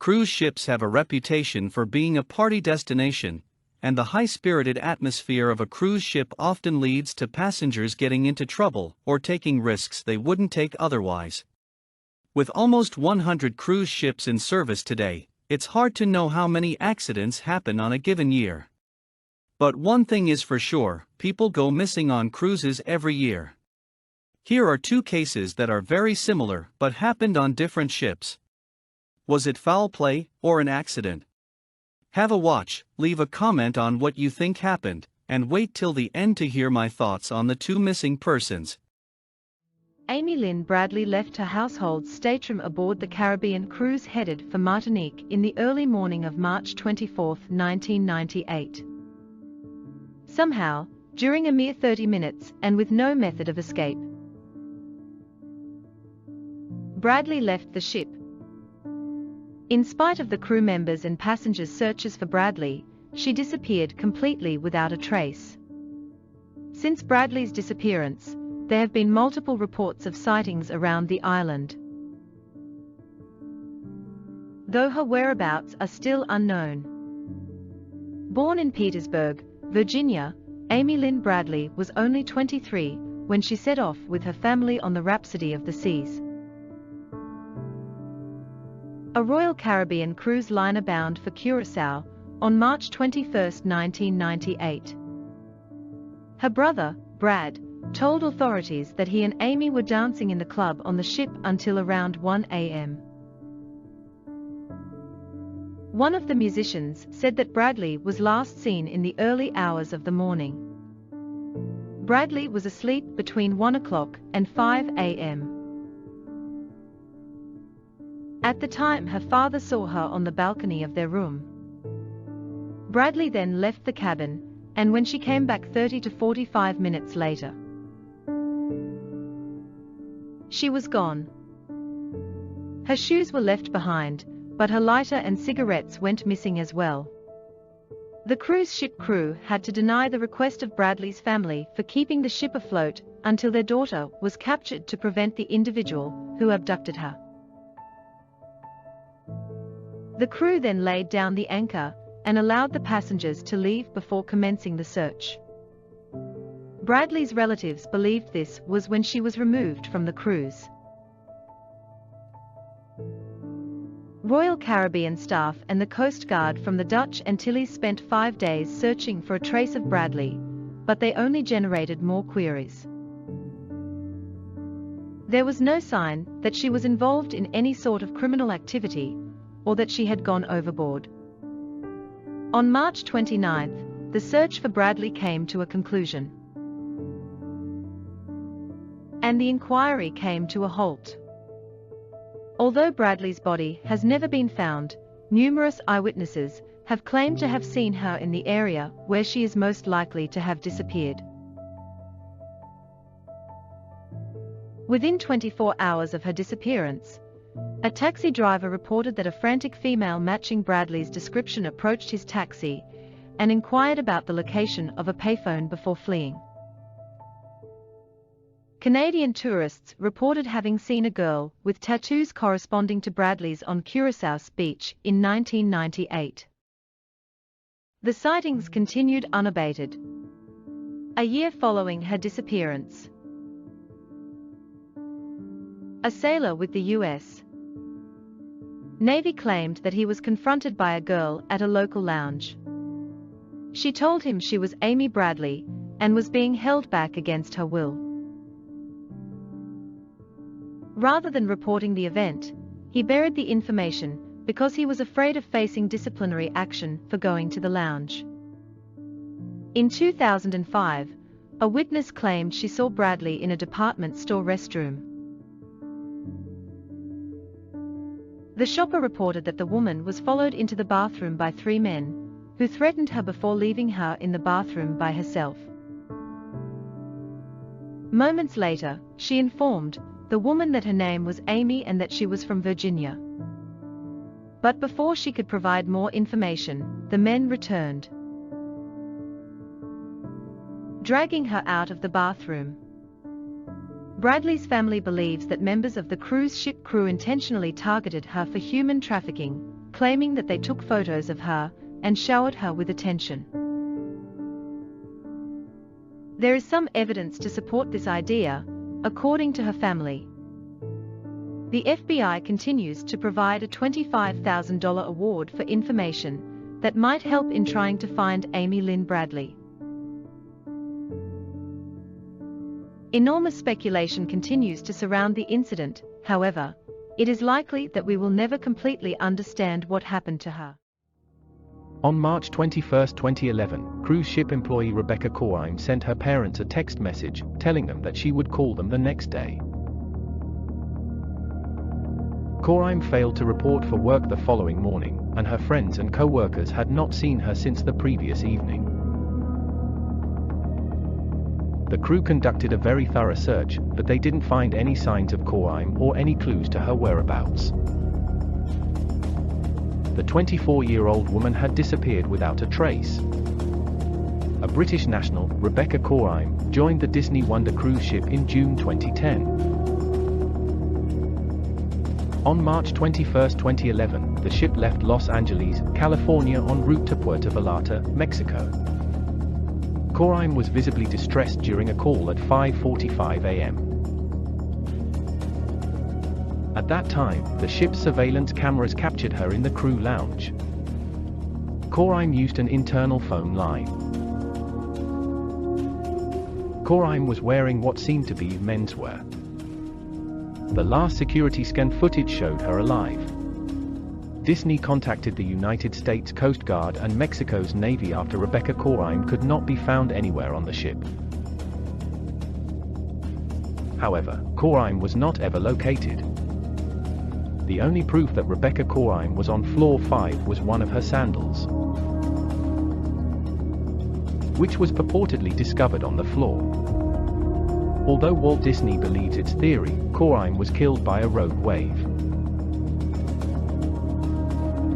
Cruise ships have a reputation for being a party destination, and the high-spirited atmosphere of a cruise ship often leads to passengers getting into trouble or taking risks they wouldn't take otherwise. With almost 100 cruise ships in service today, it's hard to know how many accidents happen on a given year. But one thing is for sure, people go missing on cruises every year. Here are two cases that are very similar but happened on different ships. Was it foul play or an accident? Have a watch, leave a comment on what you think happened, and wait till the end to hear my thoughts on the two missing persons. Amylynn Bradley left her household stateroom aboard the Caribbean cruise headed for Martinique in the early morning of March 24, 1998. Somehow, during a mere 30 minutes and with no method of escape, Bradley left the ship. In spite of the crew members' and passengers' searches for Bradley, she disappeared completely without a trace. Since Bradley's disappearance, there have been multiple reports of sightings around the island, though her whereabouts are still unknown. Born in Petersburg, Virginia, Amylynn Bradley was only 23 when she set off with her family on the Rhapsody of the Seas, a Royal Caribbean cruise liner bound for Curaçao, on March 21, 1998. Her brother, Brad, told authorities that he and Amy were dancing in the club on the ship until around 1 a.m. One of the musicians said that Bradley was last seen in the early hours of the morning. Bradley was asleep between 1 o'clock and 5 a.m. At the time, her father saw her on the balcony of their room. Bradley then left the cabin, and when she came back 30 to 45 minutes later, she was gone. Her shoes were left behind, but her lighter and cigarettes went missing as well. The cruise ship crew had to deny the request of Bradley's family for keeping the ship afloat until their daughter was captured to prevent the individual who abducted her. The crew then laid down the anchor and allowed the passengers to leave before commencing the search. Bradley's relatives believed this was when she was removed from the cruise. Royal Caribbean staff and the Coast Guard from the Dutch Antilles spent 5 days searching for a trace of Bradley, but they only generated more queries. There was no sign that she was involved in any sort of criminal activity, or that she had gone overboard. On March 29, the search for Bradley came to a conclusion, and the inquiry came to a halt. Although Bradley's body has never been found, numerous eyewitnesses have claimed to have seen her in the area where she is most likely to have disappeared. Within 24 hours of her disappearance, a taxi driver reported that a frantic female matching Bradley's description approached his taxi and inquired about the location of a payphone before fleeing. Canadian tourists reported having seen a girl with tattoos corresponding to Bradley's on Curaçao's beach in 1998. The sightings continued unabated. A year following her disappearance, a sailor with the U.S. Navy claimed that he was confronted by a girl at a local lounge. She told him she was Amy Bradley and was being held back against her will. Rather than reporting the event, he buried the information because he was afraid of facing disciplinary action for going to the lounge. In 2005, a witness claimed she saw Bradley in a department store restroom. The shopper reported that the woman was followed into the bathroom by 3 men, who threatened her before leaving her in the bathroom by herself. Moments later, she informed the woman that her name was Amy and that she was from Virginia. But before she could provide more information, the men returned, dragging her out of the bathroom. Bradley's family believes that members of the cruise ship crew intentionally targeted her for human trafficking, claiming that they took photos of her and showered her with attention. There is some evidence to support this idea, according to her family. The FBI continues to provide a $25,000 award for information that might help in trying to find Amylynn Bradley. Enormous speculation continues to surround the incident. However, it is likely that we will never completely understand what happened to her. On March 21, 2011, cruise ship employee Rebecca Korine sent her parents a text message telling them that she would call them the next day. Korine failed to report for work the following morning, and her friends and co-workers had not seen her since the previous evening. The crew conducted a very thorough search, but they didn't find any signs of Korine or any clues to her whereabouts. The 24-year-old woman had disappeared without a trace. A British national, Rebecca Korine, joined the Disney Wonder cruise ship in June 2010. On March 21, 2011, the ship left Los Angeles, California en route to Puerto Vallarta, Mexico. Korine was visibly distressed during a call at 5:45 a.m. At that time, the ship's surveillance cameras captured her in the crew lounge. Korine used an internal phone line. Korine was wearing what seemed to be menswear. The last security scan footage showed her alive. Disney contacted the United States Coast Guard and Mexico's Navy after Rebecca Korine could not be found anywhere on the ship. However, Korine was not ever located. The only proof that Rebecca Korine was on floor 5 was one of her sandals, which was purportedly discovered on the floor. Although Walt Disney believes its theory, Korine was killed by a rogue wave.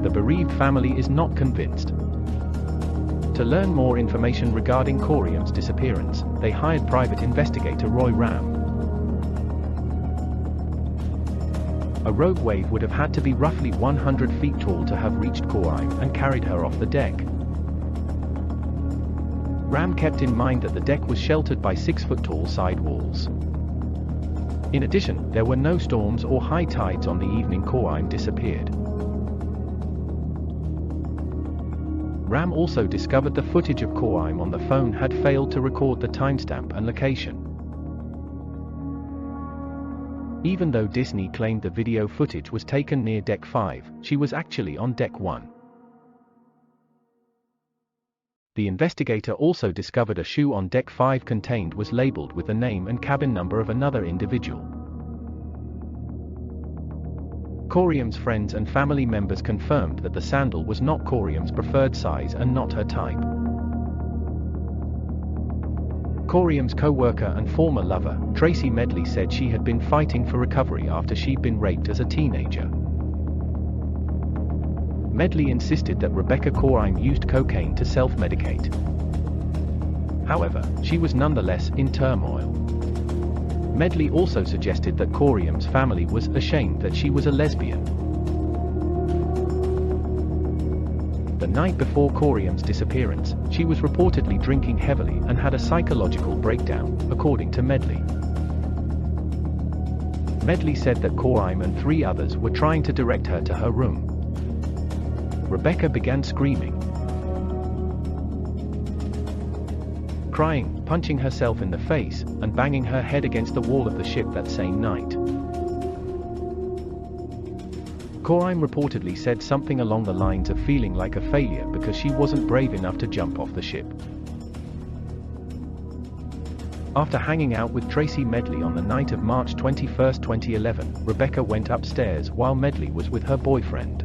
The bereaved family is not convinced. To learn more information regarding Korine's disappearance, they hired private investigator Roy Ram. A rogue wave would have had to be roughly 100 feet tall to have reached Korine and carried her off the deck. Ram kept in mind that the deck was sheltered by 6-foot-tall side walls. In addition, there were no storms or high tides on the evening Korine disappeared. Ram also discovered the footage of Korine on the phone had failed to record the timestamp and location. Even though Disney claimed the video footage was taken near Deck 5, she was actually on Deck 1. The investigator also discovered a shoe on Deck 5 contained was labeled with the name and cabin number of another individual. Korine's friends and family members confirmed that the sandal was not Korine's preferred size and not her type. Korine's co-worker and former lover, Tracy Medley, said she had been fighting for recovery after she'd been raped as a teenager. Medley insisted that Rebecca Korine used cocaine to self-medicate. However, she was nonetheless in turmoil. Medley also suggested that Korine's family was ashamed that she was a lesbian. The night before Korine's disappearance, she was reportedly drinking heavily and had a psychological breakdown, according to Medley. Medley said that Korine and 3 others were trying to direct her to her room. Rebecca began screaming, crying, punching herself in the face, and banging her head against the wall of the ship that same night. Korine reportedly said something along the lines of feeling like a failure because she wasn't brave enough to jump off the ship. After hanging out with Tracy Medley on the night of March 21, 2011, Rebecca went upstairs while Medley was with her boyfriend.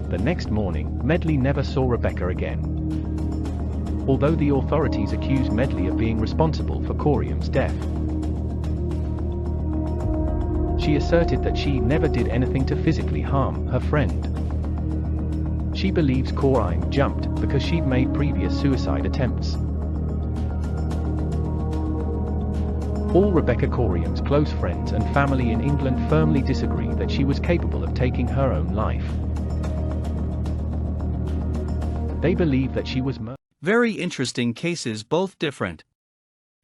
The next morning, Medley never saw Rebecca again. Although the authorities accused Medley of being responsible for Korine's death, she asserted that she never did anything to physically harm her friend. She believes Korine jumped because she'd made previous suicide attempts. All Rebecca Korine's close friends and family in England firmly disagree that that she was capable of taking her own life. They believe that she was murdered. Very interesting cases, both different.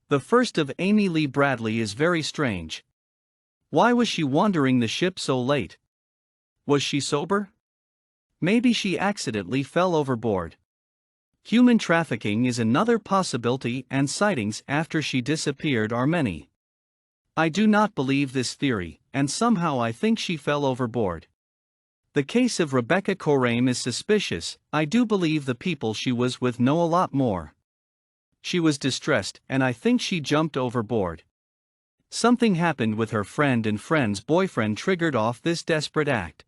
The first of Amylynn Bradley is very strange. Why was she wandering the ship so late? Was she sober? Maybe she accidentally fell overboard. Human trafficking is another possibility, and sightings after she disappeared are many. I do not believe this theory, and somehow I think she fell overboard. The case of Rebecca Korine is suspicious. I do believe the people she was with know a lot more. She was distressed, and I think she jumped overboard. Something happened with her friend, and friend's boyfriend triggered off this desperate act.